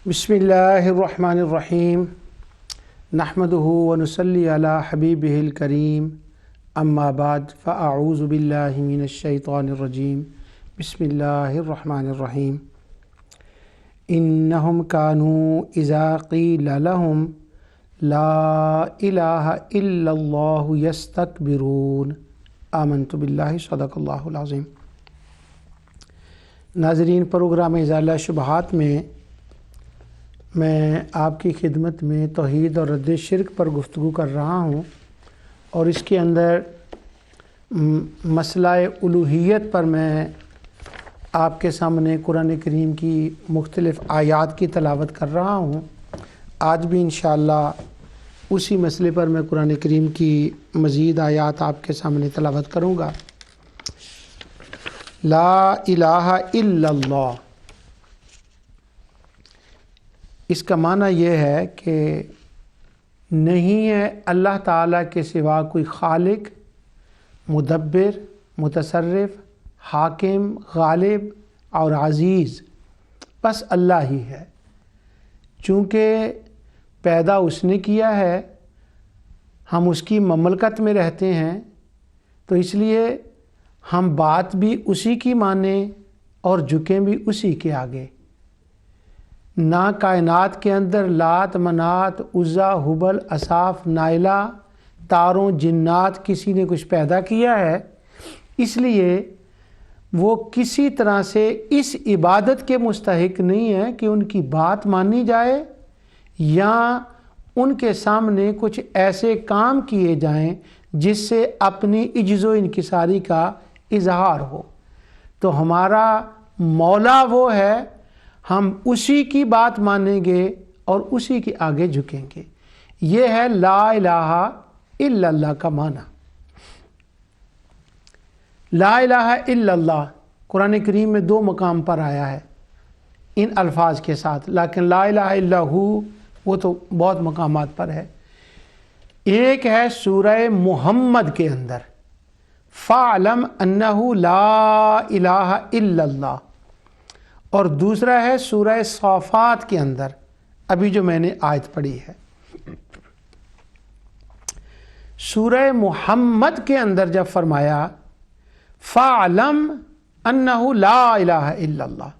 بسم اللہ الرحمن الرحیم نحمدہ ونصلی علی حبیبہ الکریم اما بعد فاعوذ باللہ من الشیطان الرجیم بسم اللہ الرحمن الرحیم انہم کانوا اذا قیل لہم لا الہ الا اللہ یستکبرون آمنت باللہ صدق اللہ العظیم۔ ناظرین، پروگرام ازالہ شبہات میں آپ کی خدمت میں توحید اور رد شرک پر گفتگو کر رہا ہوں، اور اس کے اندر مسئلہ الوہیت پر میں آپ کے سامنے قرآن کریم کی مختلف آیات کی تلاوت کر رہا ہوں۔ آج بھی انشاءاللہ اسی مسئلے پر میں قرآن کریم کی مزید آیات آپ کے سامنے تلاوت کروں گا۔ لا الہ الا اللہ، اس کا معنی یہ ہے کہ نہیں ہے اللہ تعالیٰ کے سوا کوئی خالق، مدبر، متصرف، حاکم، غالب اور عزیز، بس اللہ ہی ہے۔ چونکہ پیدا اس نے کیا ہے، ہم اس کی مملکت میں رہتے ہیں، تو اس لیے ہم بات بھی اسی کی مانیں اور جھکیں بھی اسی کے آگے۔ نہ کائنات کے اندر لات، منات، عزا، حبل، اصاف، نائلہ، تاروں، جنات کسی نے کچھ پیدا کیا ہے، اس لیے وہ کسی طرح سے اس عبادت کے مستحق نہیں ہے کہ ان کی بات مانی جائے یا ان کے سامنے کچھ ایسے کام کیے جائیں جس سے اپنی عجز و انکساری کا اظہار ہو۔ تو ہمارا مولا وہ ہے، ہم اسی کی بات مانیں گے اور اسی کے آگے جھکیں گے۔ یہ ہے لا الہ الا اللہ کا معنی۔ لا الہ الا اللہ قرآن کریم میں 2 مقام پر آیا ہے ان الفاظ کے ساتھ، لیکن لا الہ الا ہو وہ تو بہت مقامات پر ہے۔ ایک ہے سورہ محمد کے اندر، فَاعْلَمْ أَنَّهُ لَا إِلَٰهَ إِلَّا اللَّهِ، اور دوسرا ہے سورہ صافات کے اندر، ابھی جو میں نے آیت پڑھی ہے۔ سورہ محمد کے اندر جب فرمایا فَاعْلَمْ أَنَّهُ لَا إِلَٰهَ إِلَّا اللَّهِ،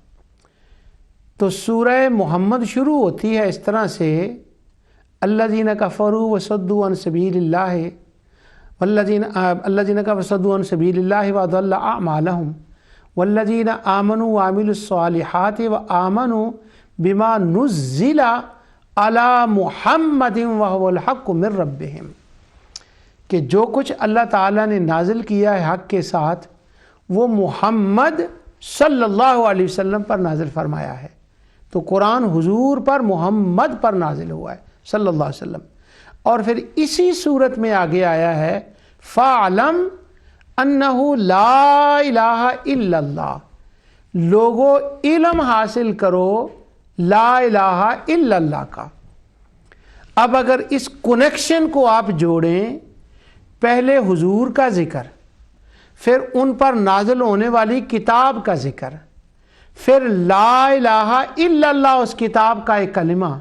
تو سورہ محمد شروع ہوتی ہے اس طرح سے، الذین کفروا وصدوا عن سبیل اللہ الذین کفروا وصدوا عن سبیل اللہ وأضل أعمالهم والذین آمنوا وعملوا الصالحات وآمنوا بما نزل علی محمد وهو الحق من ربهم، کہ جو کچھ اللہ تعالیٰ نے نازل کیا ہے حق کے ساتھ، وہ محمد صلی اللہ علیہ وسلم پر نازل فرمایا ہے۔ تو قرآن حضور پر، محمد پر نازل ہوا ہے صلی اللہ علیہ وسلم۔ اور پھر اسی صورت میں آگے آیا ہے فَاعْلَمْ أَنَّهُ لَا إِلَٰهَ إِلَّا اللَّهِ، لوگو علم حاصل کرو لا الہ الا اللہ کا۔ اب اگر اس کنیکشن کو آپ جوڑیں، پہلے حضور کا ذکر، پھر ان پر نازل ہونے والی کتاب کا ذکر، پھر لا الہ الا اللہ اس کتاب کا ایک کلمہ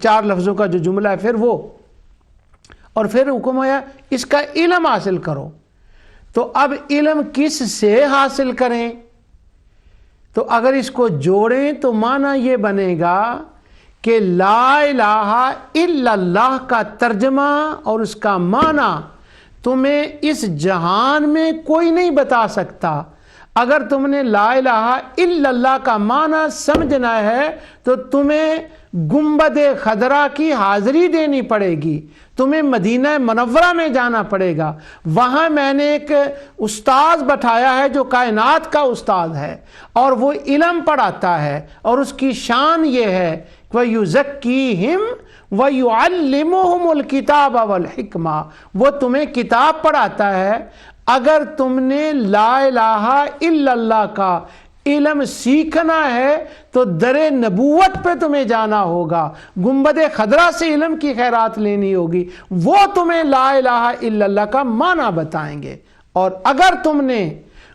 4 لفظوں کا جو جملہ ہے، پھر وہ، اور پھر حکم ہے اس کا علم حاصل کرو۔ تو اب علم کس سے حاصل کریں؟ تو اگر اس کو جوڑیں تو معنی یہ بنے گا کہ لا الہ الا اللہ کا ترجمہ اور اس کا معنی تمہیں اس جہان میں کوئی نہیں بتا سکتا۔ اگر تم نے لا الہ الا اللہ کا معنی سمجھنا ہے تو تمہیں گنبد خضرا کی حاضری دینی پڑے گی، تمہیں مدینہ منورہ میں جانا پڑے گا۔ وہاں میں نے ایک استاذ بٹھایا ہے جو کائنات کا استاد ہے، اور وہ علم پڑھاتا ہے، اور اس کی شان یہ ہے وَيُزَكِّيهِمْ وَيُعَلِّمُهُمُ الْكِتَابَ وَالْحِكْمَةَ، وہ تمہیں کتاب پڑھاتا ہے۔ اگر تم نے لا الہ الا اللہ کا علم سیکھنا ہے تو در نبوت پہ تمہیں جانا ہوگا، گنبد خضرا سے علم کی خیرات لینی ہوگی، وہ تمہیں لا الہ الا اللہ کا معنی بتائیں گے۔ اور اگر تم نے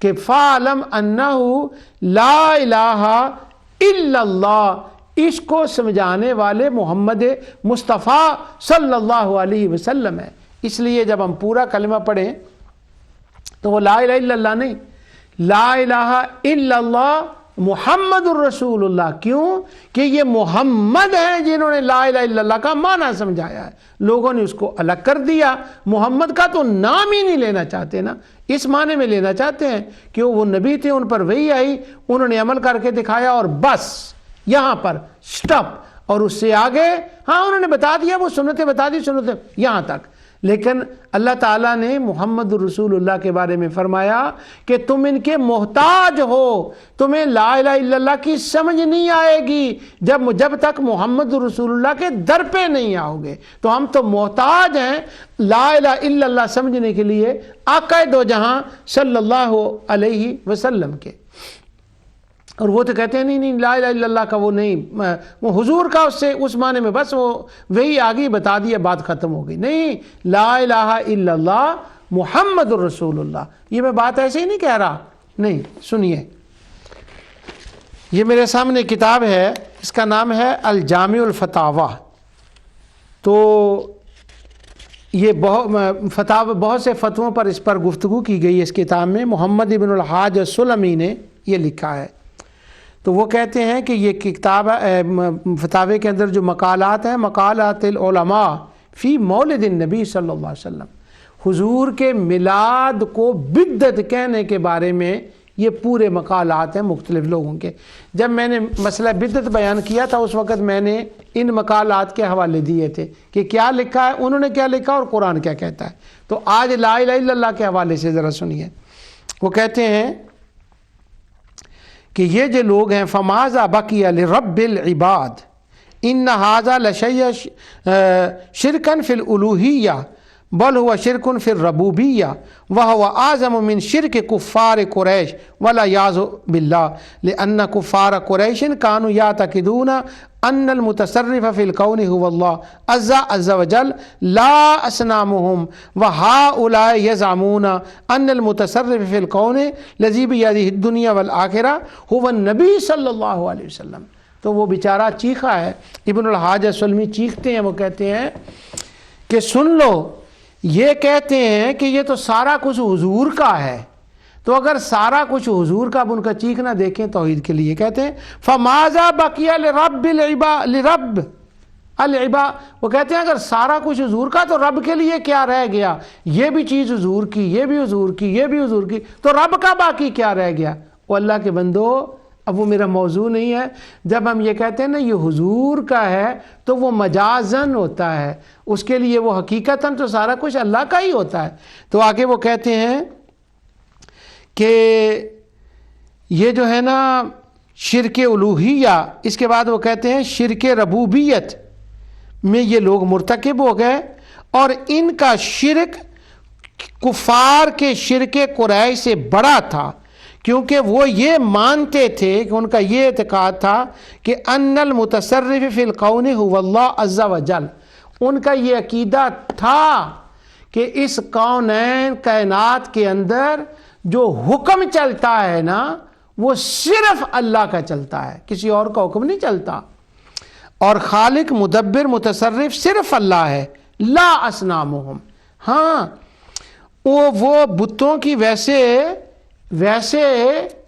کہ فَعْلَمْ أَنَّهُ لَا إِلَٰهَ إِلَّا اللَّهُ، اس کو سمجھانے والے محمد مصطفیٰ صلی اللہ علیہ وسلم ہے۔ اس لیے جب ہم پورا کلمہ پڑھیں تو وہ لا الہ الا اللہ نہیں، لا الہ الا اللہ محمد الرسول اللہ۔ کیوں کہ یہ محمد ہیں جنہوں نے لا الہ الا اللہ کا معنی سمجھایا ہے، لوگوں نے اس کو الگ کر دیا، محمد کا تو نام ہی نہیں لینا چاہتے نا، اس معنی میں لینا چاہتے ہیں کہ وہ نبی تھے، ان پر وحی آئی، انہوں نے عمل کر کے دکھایا اور بس یہاں پر سٹاپ، اور اس سے آگے ہاں انہوں نے بتا دیا، وہ سنتیں بتا دی، سنتیں یہاں تک۔ لیکن اللہ تعالیٰ نے محمد رسول اللہ کے بارے میں فرمایا کہ تم ان کے محتاج ہو، تمہیں لا الہ الا اللہ کی سمجھ نہیں آئے گی جب تک محمد رسول اللہ کے در پہ نہیں آؤ گے۔ تو ہم تو محتاج ہیں لا الہ الا اللہ سمجھنے کے لیے آقا دو جہاں صلی اللہ علیہ وسلم کے۔ اور وہ تو کہتے ہیں نہیں لا الہ الا اللہ کا وہ نہیں، وہ حضور کا اس معنی میں بس وہ وہی آگے بتا دیا، بات ختم ہو گئی۔ نہیں، لا الہ الا اللہ محمد الرسول اللہ، یہ میں بات ایسے ہی نہیں کہہ رہا، نہیں، سنیے، یہ میرے سامنے کتاب ہے، اس کا نام ہے الجامع الفتاوی۔ تو یہ بہت سے فتووں پر اس پر گفتگو کی گئی اس کتاب میں۔ محمد ابن الحاج السلمی نے یہ لکھا ہے۔ تو وہ کہتے ہیں کہ یہ کتاب فتاوی کے اندر جو مقالات ہیں، مقالات العلماء فی مولد النبی صلی اللہ علیہ وسلم، حضور کے میلاد کو بدعت کہنے کے بارے میں یہ پورے مقالات ہیں مختلف لوگوں کے۔ جب میں نے مسئلہ بدعت بیان کیا تھا اس وقت میں نے ان مقالات کے حوالے دیے تھے کہ کیا لکھا ہے، انہوں نے کیا لکھا اور قرآن کیا کہتا ہے۔ تو آج لا الہ الا اللہ کے حوالے سے ذرا سنیے۔ وہ کہتے ہیں کہ یہ جو لوگ ہیں فماذا بقی لرب العباد ان ھذا لشیء شرکا فی الالوہیہ بل هو شرک فی الربوبیہ وهو اعظم من شرک کفار قریش والعیاذ باللہ لان کفار قریش كانوا يعتقدون ان المتصرف في الكون هو الله عز وجل لا اصنامهم وهؤلاء يزعمون ان المتصرف في الكون الذي بيده الدنيا والآخرة هو النبي صلی اللہ علیہ وسلم۔ تو وہ بیچارہ چیخا ہے، ابن الحاج سلمی چیختے ہیں، وہ کہتے ہیں کہ سن لو، یہ کہتے ہیں کہ یہ تو سارا کچھ حضور کا ہے، تو اگر سارا کچھ حضور کا، اب ان کا چیخنا دیکھیں توحید کے لیے، کہتے ہیں فماذا بقی لرب العباد، وہ کہتے ہیں اگر سارا کچھ حضور کا تو رب کے لیے کیا رہ گیا؟ یہ بھی چیز حضور کی، یہ بھی حضور کی، یہ بھی حضور کی، تو رب کا باقی کیا رہ گیا؟ وہ اللہ کے بندو، اب وہ میرا موضوع نہیں ہے۔ جب ہم یہ کہتے ہیں نا یہ حضور کا ہے تو وہ مجازن ہوتا ہے، اس کے لیے وہ حقیقتاً تو سارا کچھ اللہ کا ہی ہوتا ہے۔ تو آگے وہ کہتے ہیں کہ یہ جو ہے نا شرک الوہیہ، اس کے بعد وہ کہتے ہیں شرک ربوبیت میں یہ لوگ مرتکب ہو گئے، اور ان کا شرک کفار کے شرک قریش سے بڑا تھا، کیونکہ وہ یہ مانتے تھے کہ ان کا یہ اعتقاد تھا کہ ان المتصرف فی الکون هو اللہ عز وجل، ان کا یہ عقیدہ تھا کہ اس کونین کائنات کے اندر جو حکم چلتا ہے نا وہ صرف اللہ کا چلتا ہے، کسی اور کا حکم نہیں چلتا، اور خالق مدبر متصرف صرف اللہ ہے، لا اصنامہم۔ ہاں وہ بتوں کی ویسے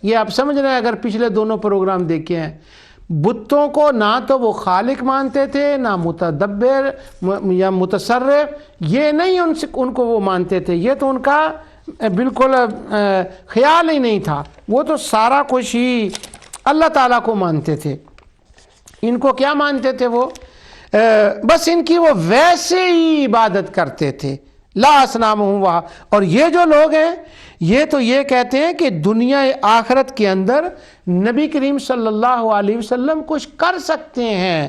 یہ آپ سمجھ رہے ہیں، اگر پچھلے دونوں پروگرام دیکھے ہیں، بتوں کو نہ تو وہ خالق مانتے تھے، نہ متدبر یا متصرف، یہ نہیں ان کو وہ مانتے تھے، یہ تو ان کا بالکل خیال ہی نہیں تھا، وہ تو سارا کچھ ہی اللہ تعالیٰ کو مانتے تھے۔ ان کو کیا مانتے تھے؟ وہ بس ان کی وہ ویسے ہی عبادت کرتے تھے، لا اصنامہم وہاں۔ اور یہ جو لوگ ہیں یہ تو یہ کہتے ہیں کہ دنیا آخرت کے اندر نبی کریم صلی اللہ علیہ وسلم کچھ کر سکتے ہیں،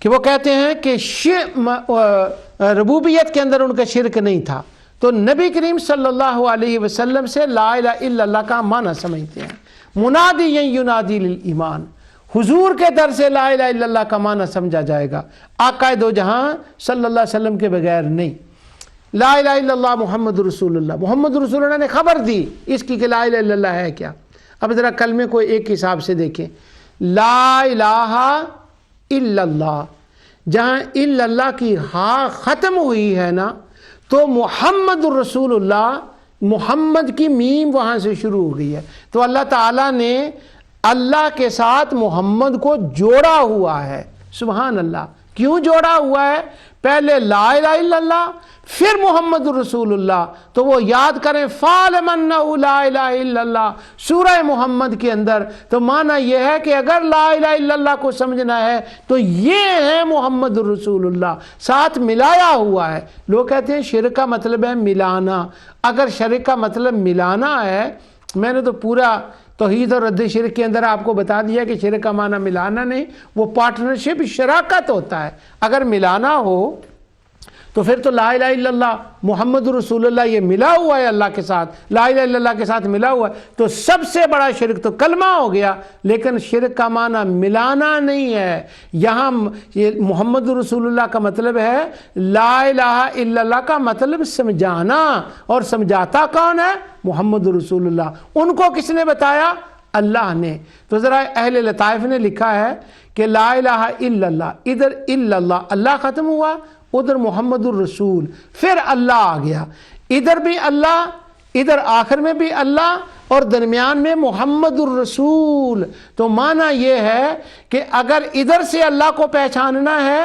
کہ وہ کہتے ہیں کہ ربوبیت کے اندر ان کا شرک نہیں تھا، تو نبی کریم صلی اللہ علیہ وسلم سے لا الہ الا اللہ کا معنی سمجھتے ہیں۔ منادی ینادی للایمان، حضور کے در سے لا الہ الا اللہ کا معنی سمجھا جائے گا، آقا دو جہاں صلی اللہ علیہ وسلم کے بغیر نہیں۔ لا الہ الا اللہ محمد رسول اللہ، محمد رسول اللہ نے خبر دی اس کی کہ لا الہ الا اللہ ہے کیا۔ اب ذرا کلمے کو ایک حساب سے دیکھیں، لا الہ الا اللہ، جہاں الا اللہ کی ہاں ختم ہوئی ہے نا، تو محمد الرسول اللہ، محمد کی میم وہاں سے شروع ہو گئی ہے، تو اللہ تعالیٰ نے اللہ کے ساتھ محمد کو جوڑا ہوا ہے۔ سبحان اللہ، کیوں جوڑا ہوا ہے؟ پہلے لا الہ الا اللہ پھر محمد الرسول اللہ، تو وہ یاد کریں فَاعْلَمْ أَنَّهُ لَا إِلَهَ إِلَّا اللَّهِ سورہ محمد کے اندر، تو معنی یہ ہے کہ اگر لا الہ الا اللہ کو سمجھنا ہے تو یہ ہے محمد الرسول اللہ، ساتھ ملایا ہوا ہے۔ لوگ کہتے ہیں شرک کا مطلب ہے ملانا، اگر شرک کا مطلب ملانا ہے، میں نے تو پورا توحید اور رد شرک کے اندر آپ کو بتا دیا کہ شرک کا معنی ملانا نہیں، وہ پارٹنرشپ، شراکت ہوتا ہے۔ اگر ملانا ہو تو پھر تو لا الہ الا اللہ محمد رسول اللہ یہ ملا ہوا ہے اللہ کے ساتھ، لا الہ الا اللہ کے ساتھ ملا ہوا ہے، تو سب سے بڑا شرک تو کلمہ ہو گیا۔ لیکن شرک کا معنی ملانا نہیں ہے، یہاں یہ محمد رسول اللہ کا مطلب ہے، لا الہ الا اللہ کا مطلب سمجھانا، اور سمجھاتا کون ہے؟ محمد رسول اللہ۔ ان کو کس نے بتایا؟ اللہ نے۔ تو ذرا اہل لطائف نے لکھا ہے کہ لا الہ الا اللہ، ادھر الا اللہ، اللہ ختم ہوا، ادھر محمد الرسول، پھر اللہ آ گیا، ادھر بھی اللہ، ادھر آخر میں بھی اللہ، اور درمیان میں محمد الرسول۔ تو معنی یہ ہے کہ اگر ادھر سے اللہ کو پہچاننا ہے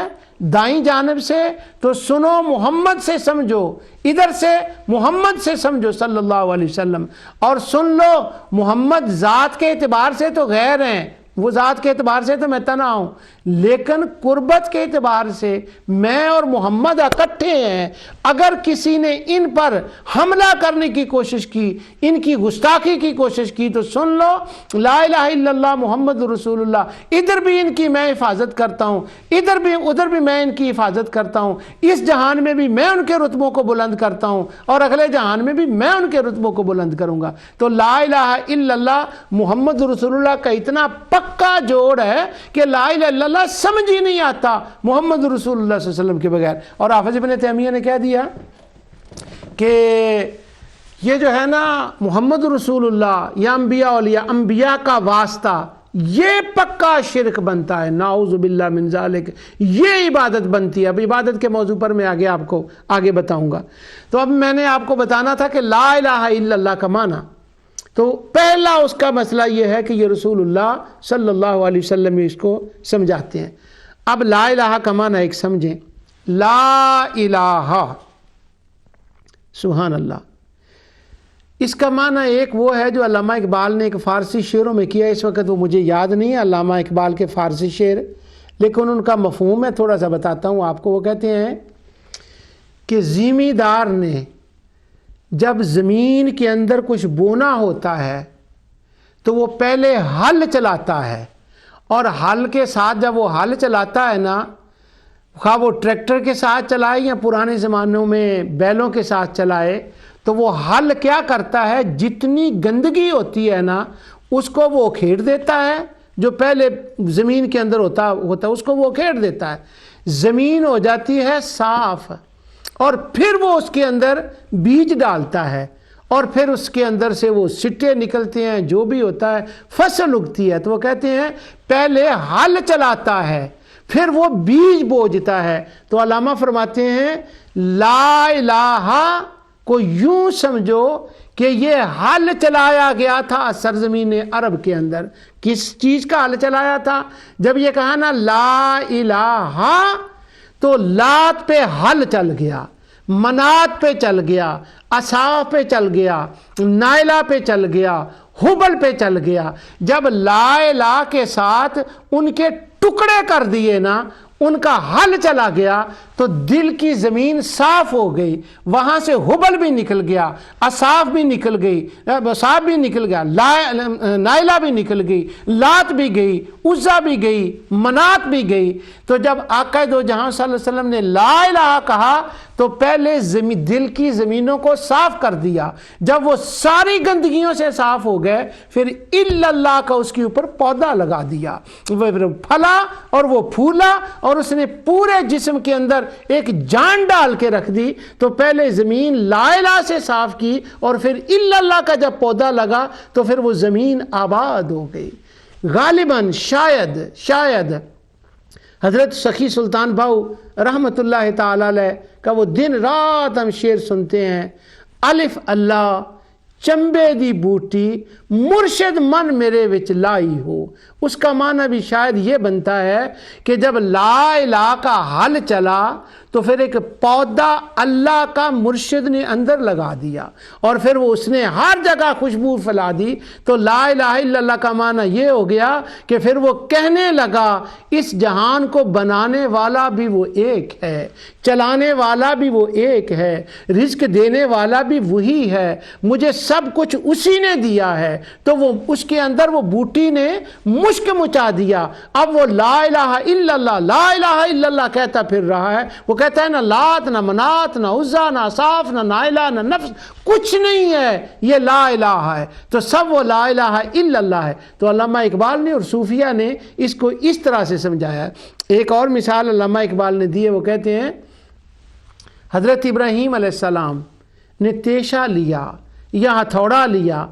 دائیں جانب سے، تو سنو محمد سے سمجھو، ادھر سے محمد سے سمجھو صلی اللہ علیہ وسلم، اور سن لو محمد ذات کے اعتبار سے تو غیر ہیں، وہ ذات کے اعتبار سے تو میں تنہا ہوں، لیکن قربت کے اعتبار سے میں اور محمد اکٹھے ہیں۔ اگر کسی نے ان پر حملہ کرنے کی کوشش کی، ان کی گستاخی کی کوشش کی، تو سن لو لا الہ الا اللہ محمد رسول اللہ، ادھر بھی ان کی میں حفاظت کرتا ہوں، ادھر بھی میں ان کی حفاظت کرتا ہوں، اس جہان میں بھی میں ان کے رتبوں کو بلند کرتا ہوں، اور اگلے جہان میں بھی میں ان کے رتبوں کو بلند کروں گا۔ تو لا الہ الا اللہ محمد رسول اللہ کا اتنا پکا جوڑ ہے کہ لا الہ الا اللہ سمجھ ہی نہیں آتا محمد رسول اللہ صلی اللہ علیہ وسلم کے بغیر۔ اور حافظ ابن تیمیہ نے کہہ دیا کہ یہ جو ہے نا محمد رسول اللہ یا انبیاء اولیاء، انبیاء کا واسطہ، یہ پکا شرک بنتا ہے، نعوذ باللہ من ذالک، یہ عبادت بنتی ہے۔ اب عبادت کے موضوع پر میں آپ کو آگے بتاؤں گا۔ تو اب میں نے آپ کو بتانا تھا کہ لا الہ الا اللہ کا معنی، تو پہلا اس کا مسئلہ یہ ہے کہ یہ رسول اللہ صلی اللہ علیہ وسلم اس کو سمجھاتے ہیں۔ اب لا الہ کا معنی ایک سمجھیں، لا الہ، سبحان اللہ، اس کا معنی ایک وہ ہے جو علامہ اقبال نے ایک فارسی شعروں میں کیا، اس وقت وہ مجھے یاد نہیں ہے علامہ اقبال کے فارسی شعر، لیکن ان کا مفہوم ہے، تھوڑا سا بتاتا ہوں آپ کو۔ وہ کہتے ہیں کہ زمیندار نے جب زمین کے اندر کچھ بونا ہوتا ہے تو وہ پہلے ہل چلاتا ہے، اور ہل کے ساتھ جب وہ ہل چلاتا ہے نا، خواہ وہ ٹریکٹر کے ساتھ چلائے یا پرانے زمانوں میں بیلوں کے ساتھ چلائے، تو وہ ہل کیا کرتا ہے، جتنی گندگی ہوتی ہے نا اس کو وہ کھیڑ دیتا ہے، جو پہلے زمین کے اندر ہوتا اس کو وہ کھیڑ دیتا ہے، زمین ہو جاتی ہے صاف، اور پھر وہ اس کے اندر بیج ڈالتا ہے، اور پھر اس کے اندر سے وہ سٹے نکلتے ہیں، جو بھی ہوتا ہے فصل اگتی ہے۔ تو وہ کہتے ہیں پہلے ہل چلاتا ہے پھر وہ بیج بوجھتا ہے۔ تو علامہ فرماتے ہیں لا الہ کو یوں سمجھو کہ یہ ہل چلایا گیا تھا سرزمین عرب کے اندر۔ کس چیز کا ہل چلایا تھا؟ جب یہ کہا نا لا الہ، تو لات پہ ہل چل گیا، منات پہ چل گیا، اصاف پہ چل گیا، نائلہ پہ چل گیا، حبل پہ چل گیا۔ جب لا الہ کے ساتھ ان کے ٹکڑے کر دیے نا، ان کا حل چلا گیا تو دل کی زمین صاف ہو گئی، وہاں سے حبل بھی نکل گیا، اصاف بھی نکل گئی، اصاف بھی نکل گیا، نائلہ بھی نکل گئی، لات بھی گئی، عزا بھی گئی، منات بھی گئی۔ تو جب آقا دو جہاں صلی اللہ علیہ وسلم نے لا الہ کہا تو پہلے دل کی زمینوں کو صاف کر دیا، جب وہ ساری گندگیوں سے صاف ہو گئے پھر الا اللہ کا اس کے اوپر پودا لگا دیا، وہ پھر پھلا اور وہ پھولا اور اس نے پورے جسم کے اندر ایک جان ڈال کے رکھ دی۔ تو پہلے زمین لا الہ سے صاف کی اور پھر الا اللہ کا جب پودا لگا تو پھر وہ زمین آباد ہو گئی۔ غالباً شاید حضرت سخی سلطان باؤ رحمۃ اللہ تعالی علیہ کا وہ دن رات ہم شعر سنتے ہیں، الف اللہ چمبے دی بوٹی مرشد من میرے وچ لائی ہو، اس کا معنی بھی شاید یہ بنتا ہے کہ جب لا الہ کا حل چلا تو پھر ایک پودا اللہ کا مرشد نے اندر لگا دیا اور پھر وہ اس نے ہر جگہ خوشبو پھیلا دی۔ تو لا الہ الا اللہ کا معنی یہ ہو گیا کہ پھر وہ کہنے لگا اس جہان کو بنانے والا بھی وہ ایک ہے، چلانے والا بھی وہ ایک ہے، رزق دینے والا بھی وہی ہے، مجھے سب کچھ اسی نے دیا ہے۔ تو وہ اس کے اندر وہ بوٹی نے مشک مچا دیا، اب وہ لا الہ الا اللہ لا الہ الا اللہ کہتا پھر رہا ہے۔ وہ کہتا ہے نہ لات نہ منات نہ عزا نہ اصاف نہ نائلہ نہ نفس، کچھ نہیں ہے، یہ لا الہ ہے، تو سب وہ لا الہ الا اللہ ہے۔ تو علامہ اقبال نے اور صوفیہ نے اس کو اس طرح سے سمجھایا ہے۔ ایک اور مثال علامہ اقبال نے دی ہے، وہ کہتے ہیں حضرت ابراہیم علیہ السلام نے تیشہ لیا یا ہتھوڑا لیا،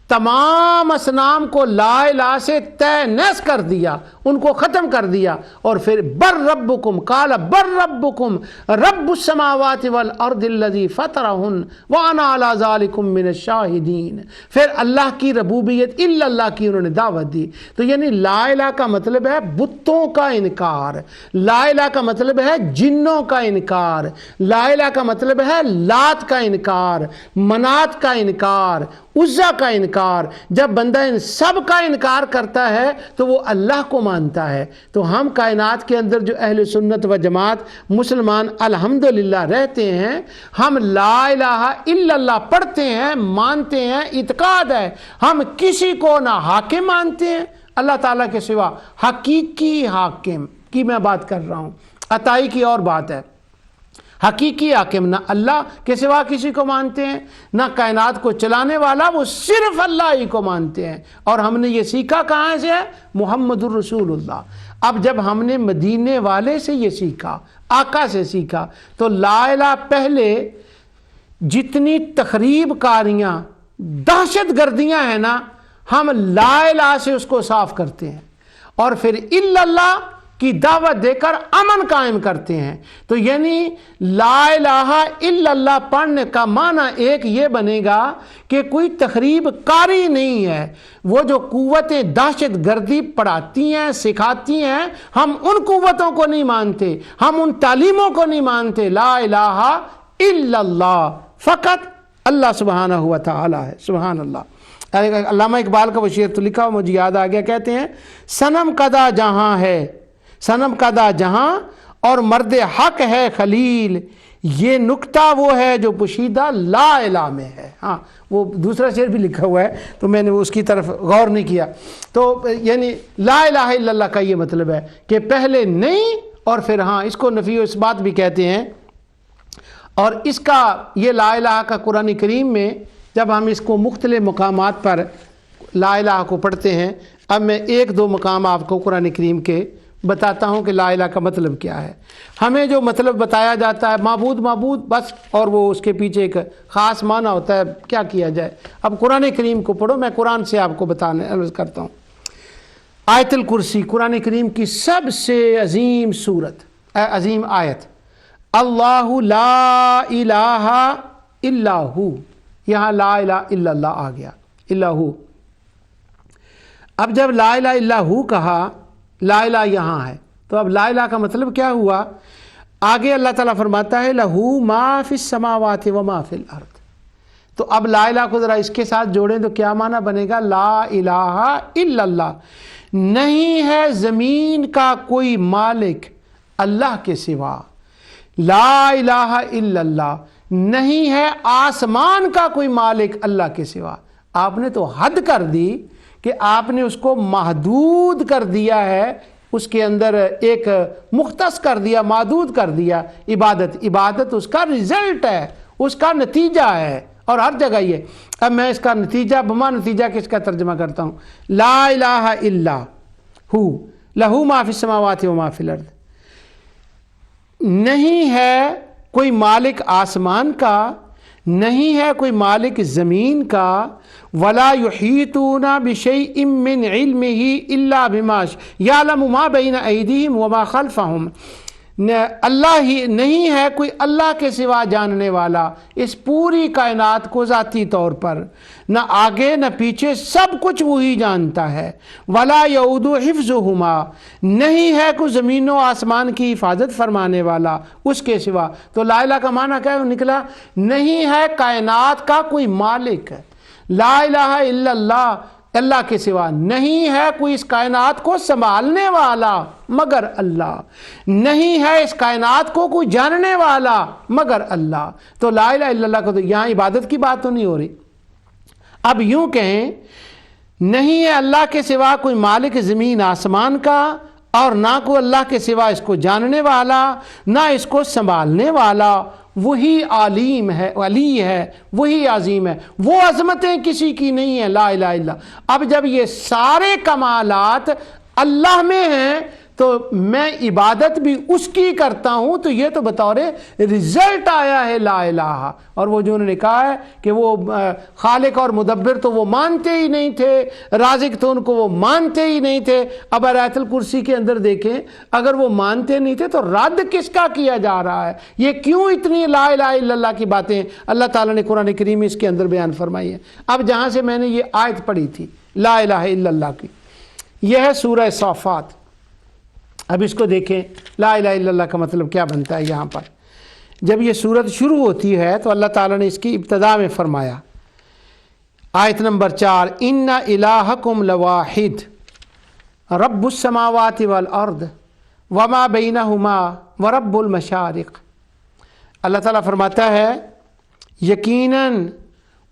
تمام اصنام کو لا الہ سے طے نیس کر دیا، ان کو ختم کر دیا، اور پھر بر ربکم قال بر ربکم رب السماوات والارض الذی فطرہن وانا علی ذالکم من الشاہدین۔ پھر اللہ کی ربوبیت الا اللہ کی انہوں نے دعوت دی۔ تو یعنی لا الہ کا مطلب ہے بتوں کا انکار، لا الہ کا مطلب ہے جنوں کا انکار، لا الہ کا مطلب ہے لات کا انکار، منات کا انکار، عزا کا انکار۔ جب بندہ ان سب کا انکار کرتا ہے تو وہ اللہ کو مانتا ہے۔ تو ہم کائنات کے اندر جو اہل سنت و جماعت مسلمان الحمدللہ رہتے ہیں، ہم لا الہ الا اللہ پڑھتے ہیں، مانتے ہیں، اعتقاد ہے، ہم کسی کو نہ حاکم مانتے ہیں اللہ تعالیٰ کے سوا، حقیقی حاکم کی میں بات کر رہا ہوں، عطائی کی اور بات ہے، حقیقی حاکم نہ اللہ کے سوا کسی کو مانتے ہیں، نہ کائنات کو چلانے والا، وہ صرف اللہ ہی کو مانتے ہیں۔ اور ہم نے یہ سیکھا کہاں سے ہے؟ محمد الرسول اللہ۔ اب جب ہم نے مدینے والے سے یہ سیکھا، آقا سے سیکھا، تو لا الہ پہلے جتنی تخریب کاریاں دہشت گردیاں ہیں نا، ہم لا الہ سے اس کو صاف کرتے ہیں اور پھر الا اللہ کی دعوت دے کر امن قائم کرتے ہیں۔ تو یعنی لا الہ الا اللہ پڑھنے کا معنی ایک یہ بنے گا کہ کوئی تخریب کاری نہیں ہے، وہ جو قوتیں دہشت گردی پڑھاتی ہیں سکھاتی ہیں، ہم ان قوتوں کو نہیں مانتے، ہم ان تعلیموں کو نہیں مانتے۔ لا الہ الا اللہ، فقط اللہ سبحانہ و تعالی ہے۔ سبحان اللہ۔ علامہ اقبال کا وہ شعر تو لکھا ہوا مجھے یاد آ گیا، کہتے ہیں صنم کدہ جہاں ہے، صنم کدہ جہاں اور مرد حق ہے خلیل، یہ نکتہ وہ ہے جو پوشیدہ لا الہ میں ہے۔ ہاں وہ دوسرا شعر بھی لکھا ہوا ہے تو میں نے اس کی طرف غور نہیں کیا۔ تو یعنی لا الہ الا اللہ کا یہ مطلب ہے کہ پہلے نہیں اور پھر ہاں، اس کو نفی و اثبات بھی کہتے ہیں۔ اور اس کا یہ لا الہ کا قرآن کریم میں جب ہم اس کو مختلف مقامات پر لا الہ کو پڑھتے ہیں، اب میں ایک دو مقام آپ کو قرآن کریم کے بتاتا ہوں کہ لا الہ کا مطلب کیا ہے۔ ہمیں جو مطلب بتایا جاتا ہے معبود بس، اور وہ اس کے پیچھے ایک خاص معنی ہوتا ہے، کیا کیا جائے۔ اب قرآن کریم کو پڑھو، میں قرآن سے آپ کو بتانے عرض کرتا ہوں۔ آیت الکرسی قرآن کریم کی سب سے عظیم سورت، عظیم آیت، اللہ لا الہ الا ہو، یہاں لا الہ الا اللہ آ گیا، الا ہو۔ اب جب لا الہ الا ہو کہا، لا الہ یہاں ہے، تو اب لا الہ کا مطلب کیا ہوا؟ آگے اللہ تعالیٰ فرماتا ہے لہو ما فی السماوات و ما فی الارض۔ تو اب لا الہ کو ذرا اس کے ساتھ جوڑیں تو کیا معنی بنے گا؟ لا الہ الا اللہ، نہیں ہے زمین کا کوئی مالک، اللہ کے سوا، لا الہ الا اللہ، نہیں ہے آسمان کا کوئی مالک اللہ کے سوا۔ آپ نے تو حد کر دی کہ آپ نے اس کو محدود کر دیا ہے، اس کے اندر ایک مختص کر دیا، محدود کر دیا۔ عبادت اس کا رزلٹ ہے، اس کا نتیجہ ہے، اور ہر جگہ یہ۔ اب میں اس کا نتیجہ بما نتیجہ کس کا ترجمہ کرتا ہوں، لا الہ الا ہو لہو ما فی السماوات و ما فی الارض، نہیں ہے کوئی مالک آسمان کا، نہیں ہے کوئی مالک زمین کا، ولا یحیطون بشیء من علمہ الا بما یعلم ما بین ایدیہم وما خلفہم، اللہ ہی نہیں ہے کوئی اللہ کے سوا جاننے والا اس پوری کائنات کو ذاتی طور پر، نہ آگے نہ پیچھے، سب کچھ وہی جانتا ہے۔ ولا یعود حفظہما، نہیں ہے کوئی زمین و آسمان کی حفاظت فرمانے والا اس کے سوا۔ تو لا الہ کا معنی کیا نکلا، نہیں ہے کائنات کا کوئی مالک، لا الہ الا اللہ، اللہ کے سوا نہیں ہے کوئی اس کائنات کو سنبھالنے والا مگر اللہ، نہیں ہے اس کائنات کو کوئی جاننے والا مگر اللہ۔ تو لا الہ الا اللہ کو تو یہاں عبادت کی بات تو نہیں ہو رہی۔ اب یوں کہیں، نہیں ہے اللہ کے سوا کوئی مالک زمین آسمان کا، اور نہ کوئی اللہ کے سوا اس کو جاننے والا، نہ اس کو سنبھالنے والا، وہی علیم ہے، ولی ہے، وہی عظیم ہے، وہ عظمتیں کسی کی نہیں ہیں، لا الہ الا۔ اب جب یہ سارے کمالات اللہ میں ہیں تو میں عبادت بھی اس کی کرتا ہوں، تو یہ تو بطور رزلٹ آیا ہے لا الہ۔ اور وہ جو انہوں نے کہا ہے کہ وہ خالق اور مدبر تو وہ مانتے ہی نہیں تھے، رازق تو ان کو وہ مانتے ہی نہیں تھے۔ اب آیت الکرسی کے اندر دیکھیں، اگر وہ مانتے نہیں تھے تو رد کس کا کیا جا رہا ہے؟ یہ کیوں اتنی لا الہ الا اللہ کی باتیں اللہ تعالیٰ نے قرآن کریم اس کے اندر بیان فرمائی ہیں؟ اب جہاں سے میں نے یہ آیت پڑھی تھی لا الہ الا اللہ کی، یہ ہے سورہ صافات۔ اب اس کو دیکھیں، لا الہ الا اللہ کا مطلب کیا بنتا ہے۔ یہاں پر جب یہ سورت شروع ہوتی ہے تو اللہ تعالیٰ نے اس کی ابتدا میں فرمایا، آیت نمبر 4، ان الہکم لواحد رب السماوات والارض وما بینہما ورب المشارق۔ اللہ تعالیٰ فرماتا ہے یقیناً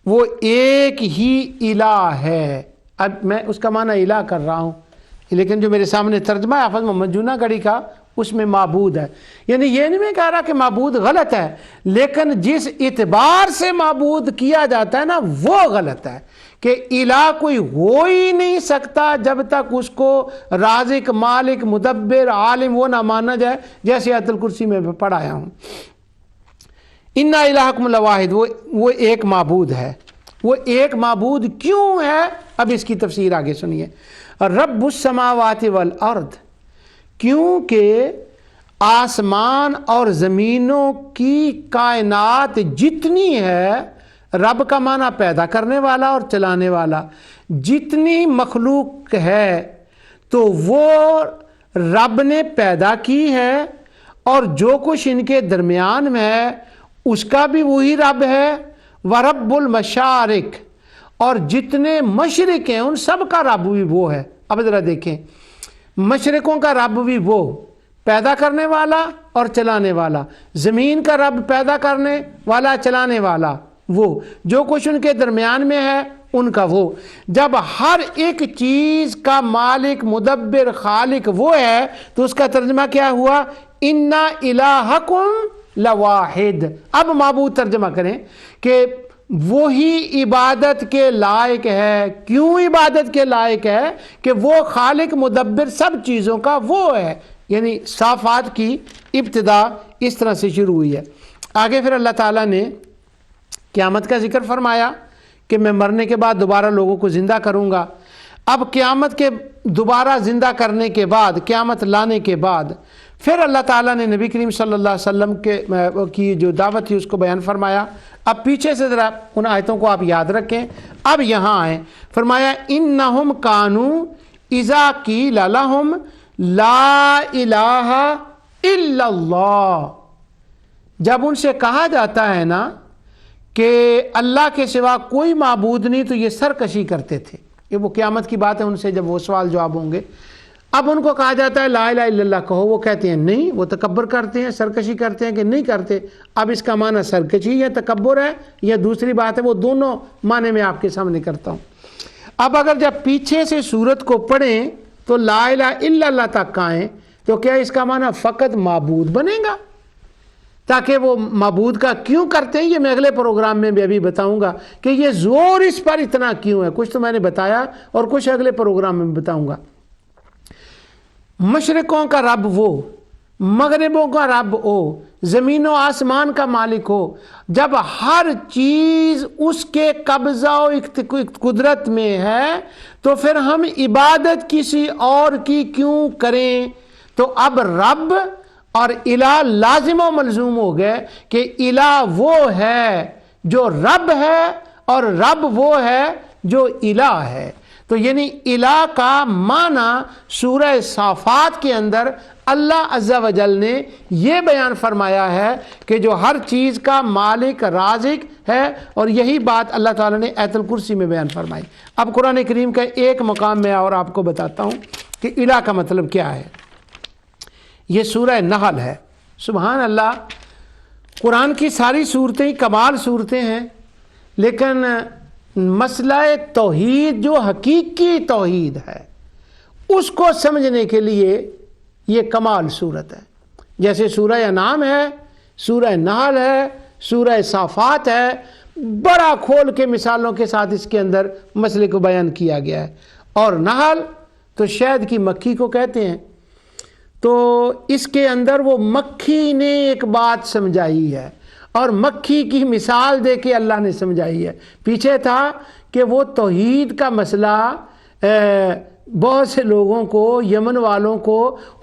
وہ ایک ہی الہ ہے۔ اب میں اس کا معنی الہ کر رہا ہوں، لیکن جو میرے سامنے ترجمہ ہے حافظ محمد جونہ گڑھی کا، اس میں معبود ہے۔ یعنی یہ نہیں میں کہہ رہا کہ معبود غلط ہے، لیکن جس اعتبار سے معبود کیا جاتا ہے نا وہ غلط ہے، کہ الہ کوئی ہو ہی نہیں سکتا جب تک اس کو رازق، مالک، مدبر، عالم وہ نہ مانا جائے، جیسے آیت الکرسی میں پڑھایا ہوں۔ ان الہکم لواحد، وہ ایک معبود ہے۔ وہ ایک معبود کیوں ہے؟ اب اس کی تفسیر آگے سنیے۔ رب السماوات والارض، کیونکہ آسمان اور زمینوں کی کائنات جتنی ہے، رب کا معنی پیدا کرنے والا اور چلانے والا، جتنی مخلوق ہے تو وہ رب نے پیدا کی ہے، اور جو کچھ ان کے درمیان میں ہے اس کا بھی وہی رب ہے۔ ورب المشارق، اور جتنے مشرق ہیں ان سب کا رب بھی وہ ہے۔ اب ذرا دیکھیں، مشرقوں کا رب بھی وہ پیدا کرنے والا اور چلانے والا، زمین کا رب پیدا کرنے والا، چلانے والا وہ، جو کچھ ان کے درمیان میں ہے ان کا وہ۔ جب ہر ایک چیز کا مالک، مدبر، خالق وہ ہے تو اس کا ترجمہ کیا ہوا؟ ان الہکم لواحد۔ اب معبود ترجمہ کریں کہ وہی عبادت کے لائق ہے۔ کیوں عبادت کے لائق ہے؟ کہ وہ خالق، مدبر سب چیزوں کا وہ ہے۔ یعنی صافات کی ابتدا اس طرح سے شروع ہوئی ہے۔ آگے پھر اللہ تعالیٰ نے قیامت کا ذکر فرمایا کہ میں مرنے کے بعد دوبارہ لوگوں کو زندہ کروں گا۔ اب قیامت کے دوبارہ زندہ کرنے کے بعد، قیامت لانے کے بعد، پھر اللہ تعالیٰ نے نبی کریم صلی اللہ علیہ وسلم کی جو دعوت تھی اس کو بیان فرمایا۔ اب پیچھے سے ذرا ان آیتوں کو آپ یاد رکھیں۔ اب یہاں آئیں، فرمایا انہم کانوا اذا قیل لہم لا الہ الا اللہ، جب ان سے کہا جاتا ہے نا کہ اللہ کے سوا کوئی معبود نہیں تو یہ سرکشی کرتے تھے۔ یہ وہ قیامت کی بات ہے، ان سے جب وہ سوال جواب ہوں گے۔ اب ان کو کہا جاتا ہے لا الہ الا اللہ کہو، وہ کہتے ہیں نہیں، وہ تکبر کرتے ہیں، سرکشی کرتے ہیں کہ نہیں کرتے۔ اب اس کا معنی سرکشی یا تکبر ہے یا دوسری بات ہے، وہ دونوں معنی میں آپ کے سامنے کرتا ہوں۔ اب اگر جب پیچھے سے سورت کو پڑھیں تو لا الہ الا اللہ تک آئیں تو کیا اس کا معنی فقط معبود بنے گا؟ تاکہ وہ معبود کا کیوں کرتے ہیں یہ میں اگلے پروگرام میں بھی ابھی بتاؤں گا کہ یہ زور اس پر اتنا کیوں ہے۔ کچھ تو میں نے بتایا اور کچھ اگلے پروگرام میں بتاؤں گا۔ مشرقوں کا رب وہ، مغربوں کا رب وہ، زمین و آسمان کا مالک ہو، جب ہر چیز اس کے قبضہ و قدرت میں ہے تو پھر ہم عبادت کسی اور کی کیوں کریں؟ تو اب رب اور الہ لازم و ملزوم ہو گئے کہ الہ وہ ہے جو رب ہے اور رب وہ ہے جو الہ ہے۔ تو یعنی الہ کا معنی سورہ صافات کے اندر اللہ عز و جل نے یہ بیان فرمایا ہے کہ جو ہر چیز کا مالک رازق ہے، اور یہی بات اللہ تعالیٰ نے آیت الکرسی میں بیان فرمائی۔ اب قرآن کریم کا ایک مقام میں اور آپ کو بتاتا ہوں کہ الہ کا مطلب کیا ہے۔ یہ سورہ نحل ہے۔ سبحان اللہ، قرآن کی ساری صورتیں کمال صورتیں ہیں، لیکن مسئلہ توحید جو حقیقی توحید ہے اس کو سمجھنے کے لیے یہ کمال صورت ہے۔ جیسے سورہ انعام ہے، سورہ نحل ہے، سورہ صافات ہے، بڑا کھول کے مثالوں کے ساتھ اس کے اندر مسئلے کو بیان کیا گیا ہے۔ اور نحل تو شہد کی مکھی کو کہتے ہیں، تو اس کے اندر وہ مکھی نے ایک بات سمجھائی ہے اور مکھی کی مثال دے کے اللہ نے سمجھائی ہے۔ پیچھے تھا کہ وہ توحید کا مسئلہ بہت سے لوگوں کو، یمن والوں کو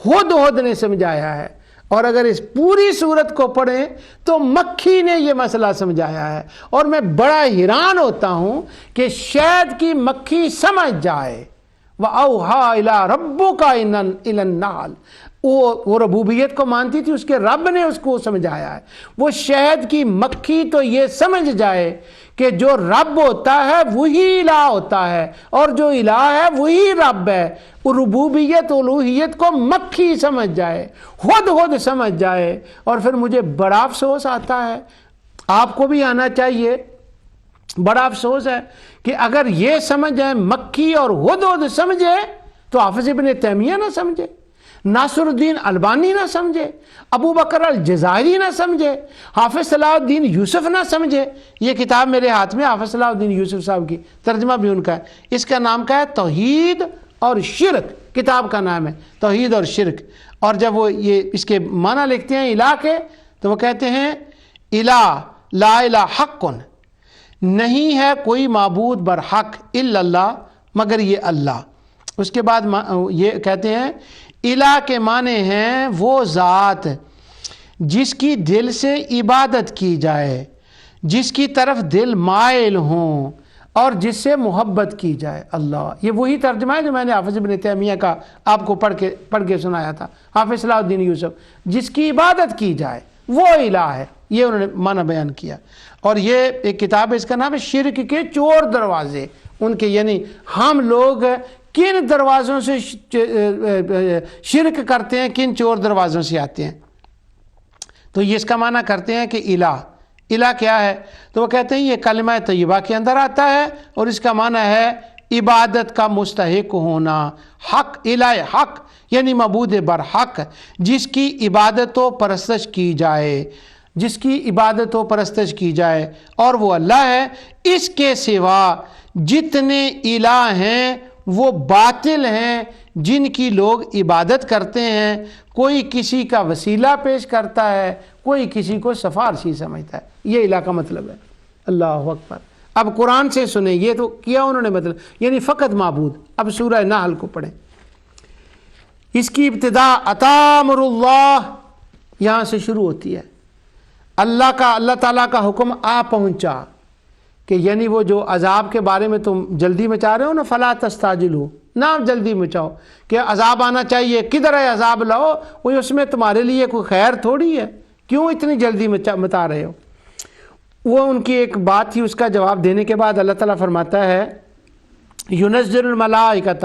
ہد نے سمجھایا ہے، اور اگر اس پوری صورت کو پڑھیں تو مکھی نے یہ مسئلہ سمجھایا ہے۔ اور میں بڑا حیران ہوتا ہوں کہ شہد کی مکھی سمجھ جائے وَأَوْحَىٰ إِلَىٰ رَبُّكَ إِلَى النَّحْلِ، وہ ربوبیت کو مانتی تھی، اس کے رب نے اس کو سمجھایا ہے۔ وہ شہد کی مکھی تو یہ سمجھ جائے کہ جو رب ہوتا ہے وہی الہ ہوتا ہے اور جو الہ ہے وہی رب ہے۔ وہ ربوبیت الوہیت کو مکھی سمجھ جائے، خود سمجھ جائے۔ اور پھر مجھے بڑا افسوس آتا ہے، آپ کو بھی آنا چاہیے، بڑا افسوس ہے کہ اگر یہ سمجھ جائے مکھی اور ہد سمجھے تو حافظ ابن تیمیہ نہ سمجھے، ناصر الدین البانی نہ سمجھے، ابو بکر الجزائری نہ سمجھے، حافظ صلاح الدین یوسف نہ سمجھے۔ یہ کتاب میرے ہاتھ میں حافظ صلاح الدین یوسف صاحب کی، ترجمہ بھی ان کا ہے۔ اس کا نام کا ہے توحید اور شرک، کتاب کا نام ہے توحید اور شرک۔ اور جب وہ یہ اس کے معنی لکھتے ہیں الہ کے تو وہ کہتے ہیں الہ لا الہ حق، نہیں ہے کوئی معبود برحق الا اللہ مگر یہ اللہ۔ اس کے بعد یہ کہتے ہیں الہ کے معنی ہیں وہ ذات جس کی دل سے عبادت کی جائے، جس کی طرف دل مائل ہوں اور جس سے محبت کی جائے۔ اللہ، یہ وہی ترجمہ ہے جو میں نے حافظ ابن تیمیہ کا آپ کو پڑھ کے سنایا تھا، حافظ صلاح الدین یوسف، جس کی عبادت کی جائے وہ الہ ہے، یہ انہوں نے معنی بیان کیا۔ اور یہ ایک کتاب ہے، اس کا نام ہے شرک کے چور دروازے، ان کے یعنی ہم لوگ کن دروازوں سے شرک کرتے ہیں، کن چور دروازوں سے آتے ہیں۔ تو یہ اس کا معنی کرتے ہیں کہ الہ، الہ کیا ہے؟ تو وہ کہتے ہیں یہ کلمہ طیبہ کے اندر آتا ہے اور اس کا معنی ہے عبادت کا مستحق ہونا، حق، الہ حق یعنی معبود برحق، جس کی عبادت و پرستش کی جائے، جس کی عبادت و پرستش کی جائے، اور وہ اللہ ہے۔ اس کے سوا جتنے الہ ہیں وہ باطل ہیں جن کی لوگ عبادت کرتے ہیں، کوئی کسی کا وسیلہ پیش کرتا ہے، کوئی کسی کو سفارشی سمجھتا ہے۔ یہ الہ کا مطلب ہے۔ اللہ اکبر۔ اب قرآن سے سنیں، یہ تو کیا انہوں نے مطلب یعنی فقط معبود۔ اب سورہ نحل کو پڑھیں، اس کی ابتدا اتامر اللہ یہاں سے شروع ہوتی ہے۔ اللہ تعالیٰ کا حکم آ پہنچا کہ یعنی وہ جو عذاب کے بارے میں تم جلدی مچا رہے ہو نا، فلا تستعجلوا، نہ جلدی مچاؤ کہ عذاب آنا چاہیے، کدھر ہے عذاب لاؤ، وہ اس میں تمہارے لیے کوئی خیر تھوڑی ہے، کیوں اتنی جلدی مچا رہے ہو۔ وہ ان کی ایک بات تھی، اس کا جواب دینے کے بعد اللہ تعالیٰ فرماتا ہے ينزل الملائکۃ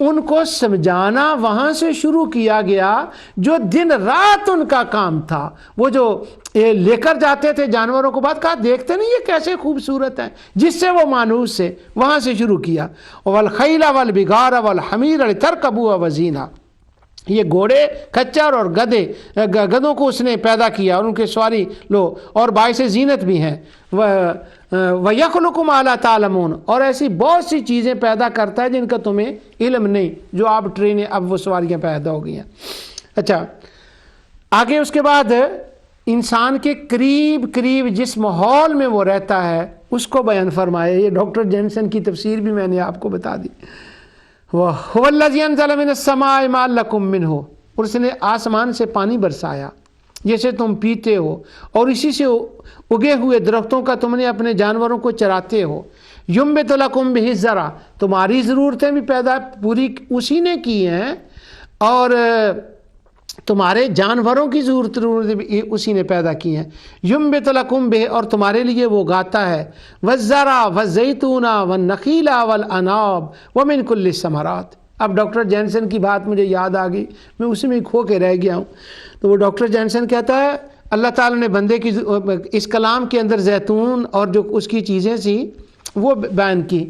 ان کو سمجھانا وہاں سے شروع کیا گیا جو دن رات ان کا کام تھا. وہ جو لے کر جاتے تھے جانوروں کو، بات کہا دیکھتے نہیں یہ کیسے خوبصورت ہیں، جس سے وہ مانوس سے وہاں سے شروع کیا. والخیل والبغار والحمیر لترکبوها وزینہ، یہ گھوڑے، کچر اور گدھوں کو اس نے پیدا کیا اور ان کے سواری لو اور باعث زینت بھی ہیں. وَيَخْلُقُ مَا لَا تَعْلَمُونَ، اور ایسی بہت سی چیزیں پیدا کرتا ہے جن کا تمہیں علم نہیں، جو آپ ٹرینیں اب وہ سواریاں پیدا ہو گئی ہیں. اچھا آگے اس کے بعد انسان کے قریب جس ماحول میں وہ رہتا ہے اس کو بیان فرمایا. یہ ڈاکٹر جینسن کی تفسیر بھی میں نے آپ کو بتا دی. وَهُوَ الَّذِي أَنزَلَ مِنَ السَّمَاءِ مَاءً لَكُم مِّنْهُ، اور اس نے آسمان سے پانی برسایا جیسے تم پیتے ہو، اور اسی سے اگے ہوئے درختوں کا تم نے اپنے جانوروں کو چراتے ہو. يُنبِتُ لَكُم بِهِ الزَّرْعَ، تمہاری ضرورتیں بھی پیدا پوری اسی نے کی ہیں، اور تمہارے جانوروں کی ضرورتیں بھی اسی نے پیدا کی ہیں. يُنبِتُ لَكُم بِهِ، اور تمہارے لیے وہ گاتا ہے. وَالزَّرْعَ وَالزَّيْتُونَ وَالنَّخِيلَ وَالْأَنَابَ وَمِن كُلِّ الثَّمَرَاتِ. اب ڈاکٹر جینسن کی بات مجھے یاد آ گئی، میں اسی میں کھو کے رہ گیا ہوں. تو وہ ڈاکٹر جینسن کہتا ہے اللہ تعالیٰ نے بندے کی اس کلام کے اندر زیتون اور جو اس کی چیزیں تھیں وہ بیان کی.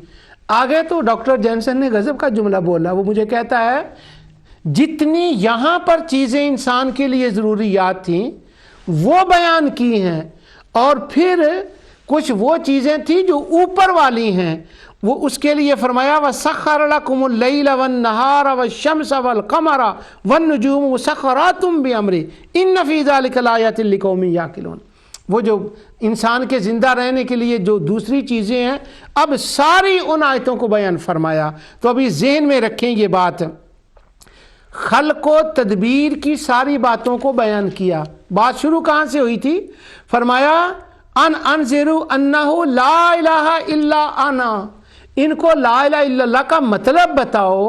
آگے تو ڈاکٹر جینسن نے غضب کا جملہ بولا. وہ مجھے کہتا ہے جتنی یہاں پر چیزیں انسان کے لیے ضروریات تھیں وہ بیان کی ہیں، اور پھر کچھ وہ چیزیں تھیں جو اوپر والی ہیں، وہ اس کے لیے فرمایا وَسَخَّرَ لَكُمُ اللَّيْلَ وَالنَّهَارَ وَالشَّمْسَ وَالْقَمَرَ وَالنُّجُومُ مُسَخَّرَاتٌ بِأَمْرِهِ إِنَّ فِي ذَلِكَ لَآيَاتٍ لِقَوْمٍ يَعْقِلُونَ. وہ جو انسان کے زندہ رہنے کے لیے جو دوسری چیزیں ہیں، اب ساری ان آیتوں کو بیان فرمایا. تو ابھی ذہن میں رکھیں یہ بات، خلق و تدبیر کی ساری باتوں کو بیان کیا. بات شروع کہاں سے ہوئی تھی؟ فرمایا انذروا انہ لا الہ الا انا، ان کو لا الہ الا اللہ کا مطلب بتاؤ.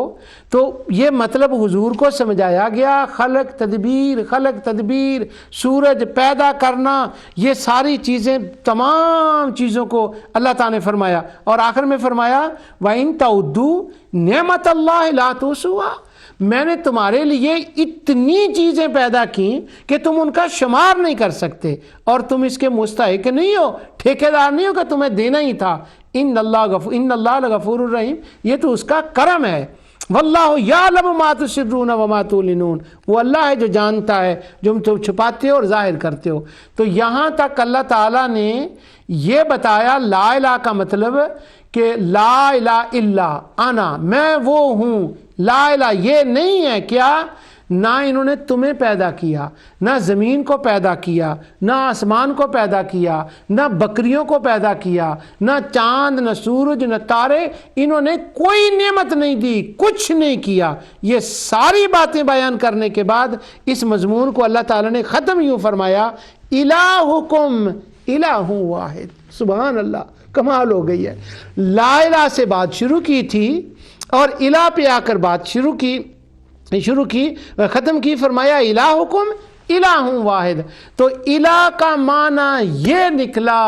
تو یہ مطلب حضور کو سمجھایا گیا. خلق تدبیر، سورج پیدا کرنا، یہ ساری چیزیں، تمام چیزوں کو اللہ تعالیٰ نے فرمایا. اور آخر میں فرمایا وَإِن تَعُدُّوا نِعْمَتَ اللَّهِ لَا تُحْصُوهَا، میں نے تمہارے لیے اتنی چیزیں پیدا کی کہ تم ان کا شمار نہیں کر سکتے، اور تم اس کے مستحق نہیں ہو، ٹھیکیدار نہیں ہو کہ تمہیں دینا ہی تھا. ان اللہ لغفور الرحیم، یہ تو اس کا کرم ہے. واللہ یعلم ما تسرون وما تعلنون، وہ اللہ ہے جو جانتا ہے جو تم چھپاتے ہو اور ظاہر کرتے ہو. تو یہاں تک اللہ تعالیٰ نے یہ بتایا لا الہ کا مطلب کہ لا الہ الا انا، میں وہ ہوں. لا الہ یہ نہیں ہے کیا، نہ انہوں نے تمہیں پیدا کیا، نہ زمین کو پیدا کیا، نہ آسمان کو پیدا کیا، نہ بکریوں کو پیدا کیا، نہ چاند، نہ سورج، نہ تارے، انہوں نے کوئی نعمت نہیں دی، کچھ نہیں کیا. یہ ساری باتیں بیان کرنے کے بعد اس مضمون کو اللہ تعالیٰ نے ختم یوں فرمایا الہکم الہ واحد. سبحان اللہ، کمال ہو گئی ہے. لا الہ سے بات شروع کی تھی اور الہ پہ آ کر بات شروع کی ختم کی. فرمایا الہکم الہ واحد. تو الہ کا معنی یہ نکلا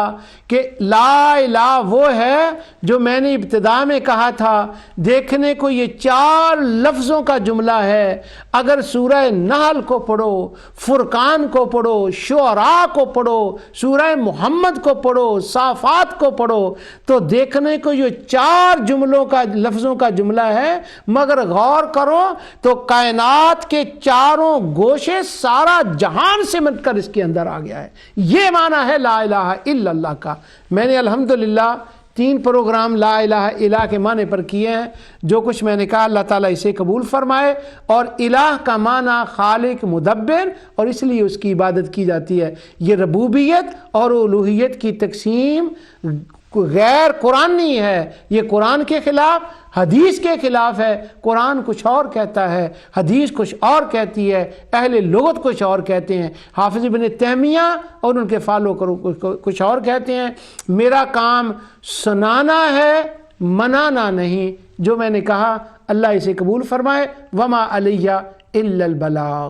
کہ لا الہ وہ ہے جو میں نے ابتدا میں کہا تھا. دیکھنے کو یہ 4 لفظوں کا جملہ ہے. اگر سورہ نحل کو پڑھو، فرقان کو پڑھو، شعراء کو پڑھو، سورہ محمد کو پڑھو، صافات کو پڑھو، تو دیکھنے کو یہ 4 جملوں کا لفظوں کا جملہ ہے. مگر غور کرو تو کائنات کے چاروں گوشے، سارا جہان سمٹ کر اس کے اندر آ گیا ہے. یہ معنی ہے لا الہ الا اللہ کا. میں نے الحمدللہ 3 پروگرام لا الہ الا کے معنی پر کیے ہیں. جو کچھ میں نے کہا اللہ تعالیٰ اسے قبول فرمائے. اور الہ کا معنی خالق، مدبر، اور اس لیے اس کی عبادت کی جاتی ہے. یہ ربوبیت اور الوہیت کی تقسیم غیر قرآنی ہے. یہ قرآن کے خلاف، حدیث کے خلاف ہے. قرآن کچھ اور کہتا ہے، حدیث کچھ اور کہتی ہے، اہل لغت کچھ اور کہتے ہیں، حافظ ابن تیمیہ اور ان کے فالو کرو کچھ اور کہتے ہیں. میرا کام سنانا ہے، منانا نہیں. جو میں نے کہا اللہ اسے قبول فرمائے. وما علیہ الا البلاغ.